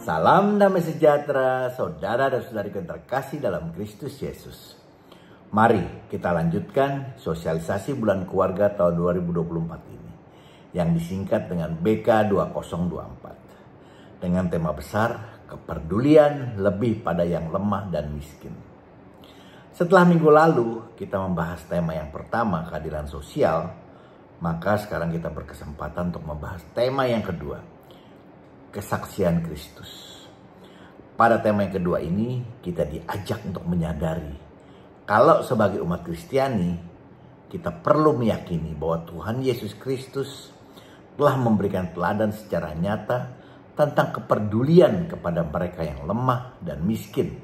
Salam damai sejahtera, saudara dan saudari terkasih dalam Kristus Yesus. Mari kita lanjutkan sosialisasi bulan keluarga tahun 2024 ini yang disingkat dengan BK 2024 dengan tema besar kepedulian lebih pada yang lemah dan miskin. Setelah minggu lalu kita membahas tema yang pertama, keadilan sosial, maka sekarang kita berkesempatan untuk membahas tema yang kedua, kesaksian Kristus. Pada tema yang kedua ini kita diajak untuk menyadari kalau sebagai umat Kristiani kita perlu meyakini bahwa Tuhan Yesus Kristus telah memberikan teladan secara nyata tentang kepedulian kepada mereka yang lemah dan miskin,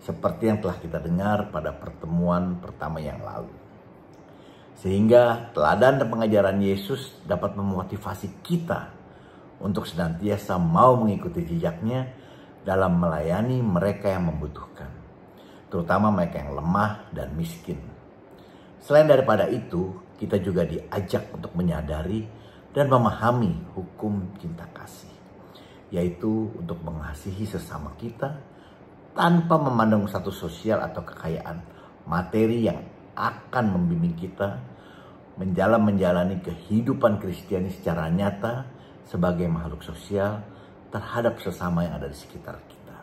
seperti yang telah kita dengar pada pertemuan pertama yang lalu. Sehingga teladan dan pengajaran Yesus dapat memotivasi kita untuk senantiasa mau mengikuti jejaknya dalam melayani mereka yang membutuhkan, terutama mereka yang lemah dan miskin. Selain daripada itu, kita juga diajak untuk menyadari dan memahami hukum cinta kasih, yaitu untuk mengasihi sesama kita tanpa memandang status sosial atau kekayaan materi yang akan membimbing kita menjalani kehidupan Kristiani secara nyata sebagai makhluk sosial terhadap sesama yang ada di sekitar kita.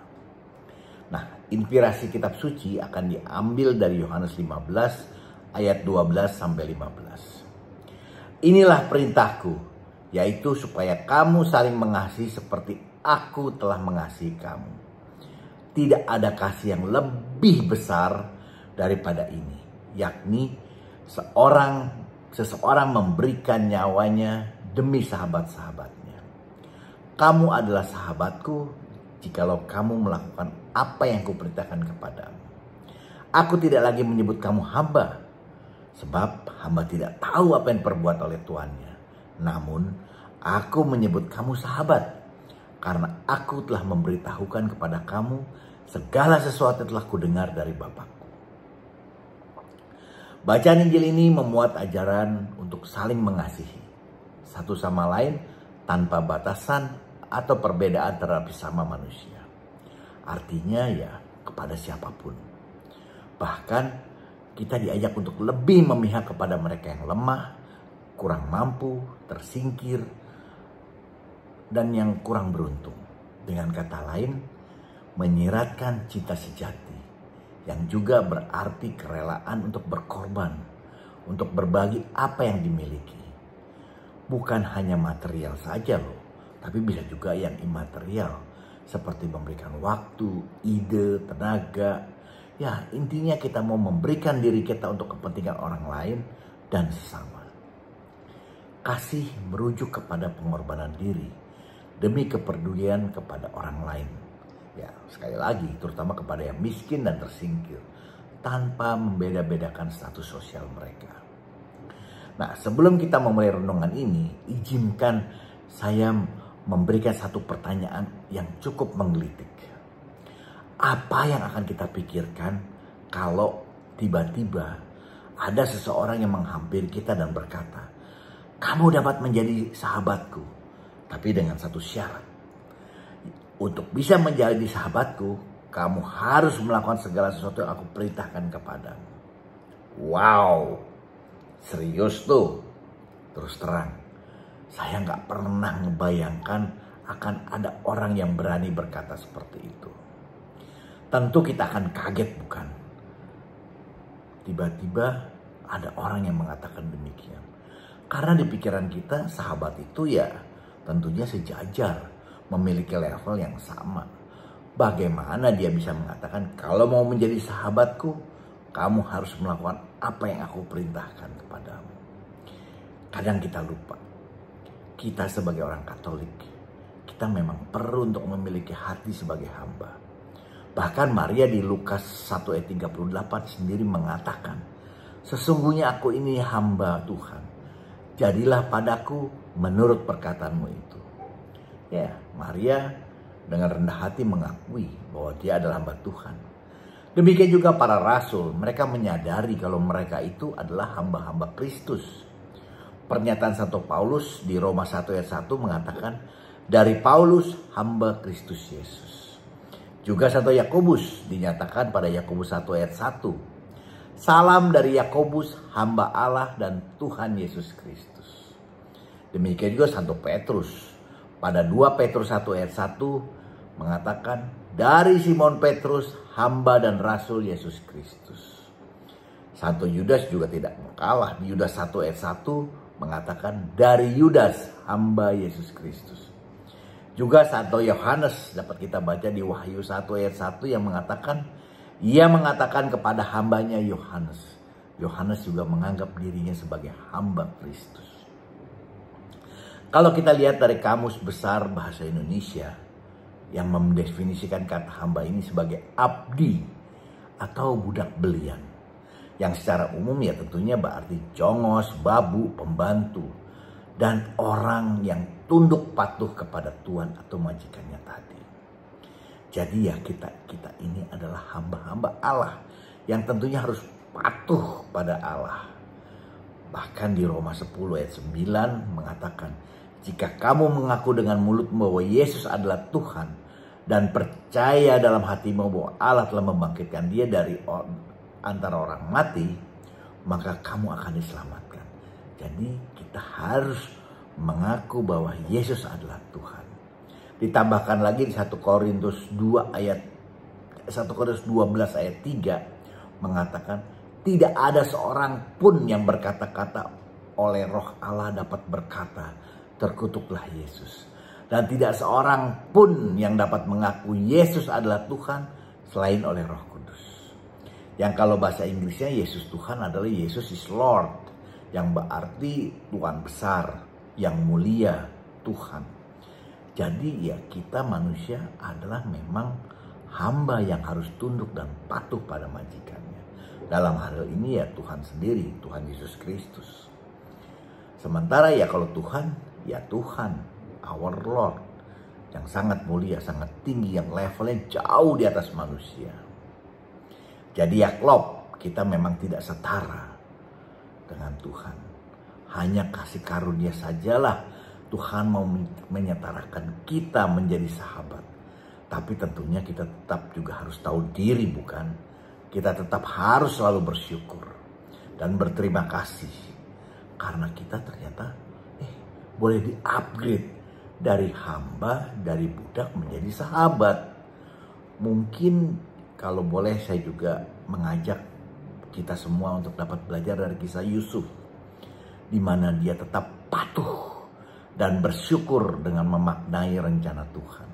Nah, inspirasi kitab suci akan diambil dari Yohanes 15 ayat 12 sampai 15. Inilah perintahku, yaitu supaya kamu saling mengasihi seperti aku telah mengasihi kamu. Tidak ada kasih yang lebih besar daripada ini, yakni seseorang memberikan nyawanya demi sahabat-sahabatnya. Kamu adalah sahabatku jikalau kamu melakukan apa yang kuperintahkan kepadamu. Aku tidak lagi menyebut kamu hamba, sebab hamba tidak tahu apa yang diperbuat oleh tuannya. Namun aku menyebut kamu sahabat, karena aku telah memberitahukan kepada kamu segala sesuatu yang telah kudengar dari Bapakku. Bacaan Injil ini memuat ajaran untuk saling mengasihi satu sama lain tanpa batasan atau perbedaan terhadap sesama manusia. Artinya ya kepada siapapun. Bahkan kita diajak untuk lebih memihak kepada mereka yang lemah, kurang mampu, tersingkir, dan yang kurang beruntung. Dengan kata lain, menyiratkan cinta sejati yang juga berarti kerelaan untuk berkorban, untuk berbagi apa yang dimiliki. Bukan hanya material saja loh, tapi bisa juga yang imaterial, seperti memberikan waktu, ide, tenaga. Ya, intinya kita mau memberikan diri kita untuk kepentingan orang lain dan sesama. Kasih merujuk kepada pengorbanan diri demi kepedulian kepada orang lain. Ya, sekali lagi, terutama kepada yang miskin dan tersingkir, tanpa membeda-bedakan status sosial mereka. Nah, sebelum kita memulai renungan ini, izinkan saya memberikan satu pertanyaan yang cukup menggelitik. Apa yang akan kita pikirkan kalau tiba-tiba ada seseorang yang menghampiri kita dan berkata, "Kamu dapat menjadi sahabatku, tapi dengan satu syarat. Untuk bisa menjadi sahabatku, kamu harus melakukan segala sesuatu yang aku perintahkan kepadamu." Wow, serius tuh. Terus terang, saya nggak pernah membayangkan akan ada orang yang berani berkata seperti itu. Tentu kita akan kaget, bukan? Tiba-tiba ada orang yang mengatakan demikian. Karena di pikiran kita sahabat itu ya tentunya sejajar, memiliki level yang sama. Bagaimana dia bisa mengatakan kalau mau menjadi sahabatku, kamu harus melakukan apa yang aku perintahkan kepadamu? Kadang kita lupa. Kita sebagai orang Katolik, kita memang perlu untuk memiliki hati sebagai hamba. Bahkan Maria di Lukas 1 ayat 38 sendiri mengatakan, "Sesungguhnya aku ini hamba Tuhan. Jadilah padaku menurut perkataanmu itu." Ya, Maria dengan rendah hati mengakui bahwa dia adalah hamba Tuhan. Demikian juga para rasul, mereka menyadari kalau mereka itu adalah hamba-hamba Kristus. Pernyataan Santo Paulus di Roma 1 ayat 1 mengatakan, Dari Paulus, hamba Kristus Yesus. Juga 1 Yakobus dinyatakan pada Yakobus 1 ayat 1. Salam dari Yakobus, hamba Allah dan Tuhan Yesus Kristus. Demikian juga 1 Petrus. Pada 2 Petrus 1 ayat 1 mengatakan, dari Simon Petrus, hamba dan rasul Yesus Kristus. 1 Yudas juga tidak kalah. Di Yudas 1 ayat 1 mengatakan, dari Yudas, hamba Yesus Kristus. Juga 1 Yohanes dapat kita baca di Wahyu 1 ayat 1 yang mengatakan, ia mengatakan kepada hambanya Yohanes. Yohanes juga menganggap dirinya sebagai hamba Kristus. Kalau kita lihat dari Kamus Besar Bahasa Indonesia yang mendefinisikan kata hamba ini sebagai abdi atau budak belian. Yang secara umum ya tentunya berarti jongos, babu, pembantu. Dan orang yang tunduk patuh kepada Tuhan atau majikannya tadi. Jadi ya kita ini adalah hamba-hamba Allah yang tentunya harus patuh pada Allah. Bahkan di Roma 10 ayat 9 mengatakan, jika kamu mengaku dengan mulutmu bahwa Yesus adalah Tuhan dan percaya dalam hatimu bahwa Allah telah membangkitkan dia dari antara orang mati, maka kamu akan diselamatkan. Jadi kita harus mengaku bahwa Yesus adalah Tuhan. Ditambahkan lagi di 1 Korintus 12 ayat 3 mengatakan, tidak ada seorang pun yang berkata-kata oleh Roh Allah dapat berkata, terkutuklah Yesus. Dan tidak seorang pun yang dapat mengaku Yesus adalah Tuhan selain oleh Roh Kudus. Yang kalau bahasa Inggrisnya Yesus Tuhan adalah Yesus is Lord. Yang berarti Tuhan besar, yang mulia, Tuhan. Jadi ya kita manusia adalah memang hamba yang harus tunduk dan patuh pada majikannya. Dalam hal ini ya Tuhan sendiri, Tuhan Yesus Kristus. Sementara ya kalau Tuhan, ya Tuhan, our Lord. Yang sangat mulia, sangat tinggi, yang levelnya jauh di atas manusia. Jadi ya klop, kita memang tidak setara dengan Tuhan. Hanya kasih karunia sajalah Tuhan mau menyetarakan kita menjadi sahabat. Tapi tentunya kita tetap juga harus tahu diri, bukan? Kita tetap harus selalu bersyukur dan berterima kasih. Karena kita ternyata boleh di-upgrade dari hamba, dari budak menjadi sahabat. Mungkin kalau boleh saya juga mengajak kita semua untuk dapat belajar dari kisah Yusuf, di mana dia tetap patuh dan bersyukur dengan memaknai rencana Tuhan.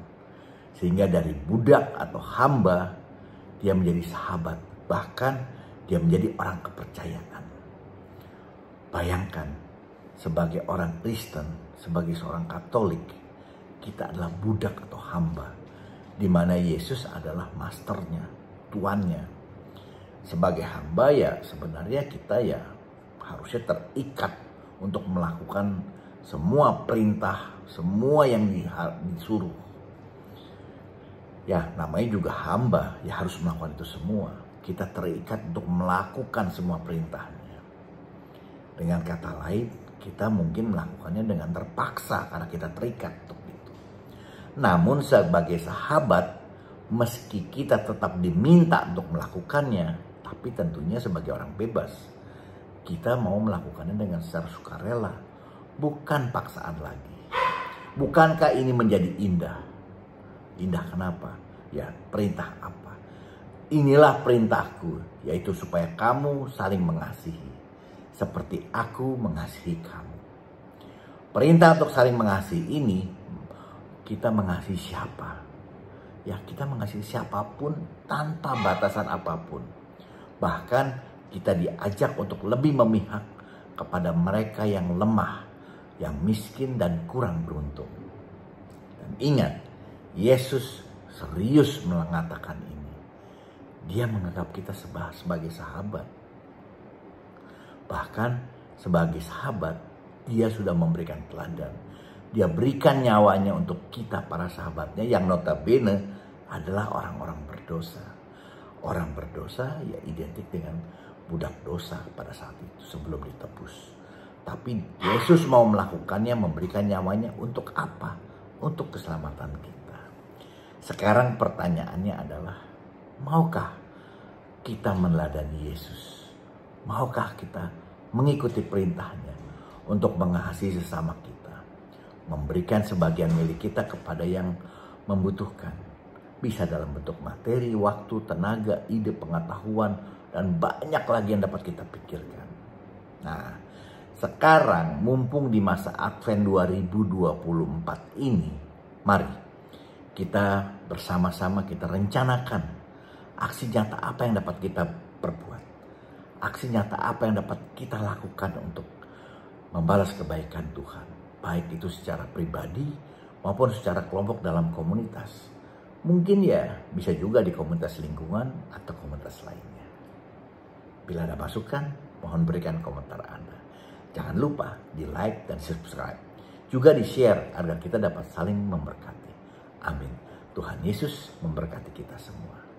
Sehingga dari budak atau hamba, dia menjadi sahabat. Bahkan dia menjadi orang kepercayaan. Bayangkan, sebagai orang Kristen, sebagai seorang Katolik, kita adalah budak atau hamba. Di mana Yesus adalah masternya, tuannya. Sebagai hamba ya sebenarnya kita ya harusnya terikat untuk melakukan semua perintah, semua yang disuruh. Ya namanya juga hamba, ya harus melakukan itu semua. Kita terikat untuk melakukan semua perintahnya. Dengan kata lain, kita mungkin melakukannya dengan terpaksa karena kita terikat untuk itu. Namun sebagai sahabat, meski kita tetap diminta untuk melakukannya, tapi tentunya sebagai orang bebas, kita mau melakukannya dengan secara sukarela, bukan paksaan lagi. Bukankah ini menjadi indah? Indah kenapa? Ya perintah apa? Inilah perintahku, yaitu supaya kamu saling mengasihi, seperti aku mengasihi kamu. Perintah untuk saling mengasihi ini, kita mengasihi siapa? Ya kita mengasihi siapapun tanpa batasan apapun. Bahkan kita diajak untuk lebih memihak kepada mereka yang lemah, yang miskin dan kurang beruntung. Dan ingat, Yesus serius mengatakan ini. Dia menganggap kita sebagai sahabat. Bahkan sebagai sahabat, dia sudah memberikan teladan. Dia berikan nyawanya untuk kita para sahabatnya yang notabene adalah orang-orang berdosa. Orang berdosa ya identik dengan budak dosa pada saat itu sebelum ditebus. Tapi Yesus mau melakukannya, memberikan nyawanya untuk apa? untuk keselamatan kita. Sekarang pertanyaannya adalah, maukah kita meneladani Yesus? Maukah kita mengikuti perintahnya untuk mengasihi sesama kita, memberikan sebagian milik kita kepada yang membutuhkan? Bisa dalam bentuk materi, waktu, tenaga, ide, pengetahuan, dan banyak lagi yang dapat kita pikirkan. Nah, sekarang mumpung di masa Advent 2024 ini, mari kita bersama-sama kita rencanakan aksi nyata apa yang dapat kita perbuat. Aksi nyata apa yang dapat kita lakukan untuk membalas kebaikan Tuhan. Baik itu secara pribadi maupun secara kelompok dalam komunitas. Mungkin ya bisa juga di komunitas lingkungan atau komunitas lainnya. Bila ada masukan, mohon berikan komentar Anda. Jangan lupa di like dan subscribe. Juga di share agar kita dapat saling memberkati. Amin. Tuhan Yesus memberkati kita semua.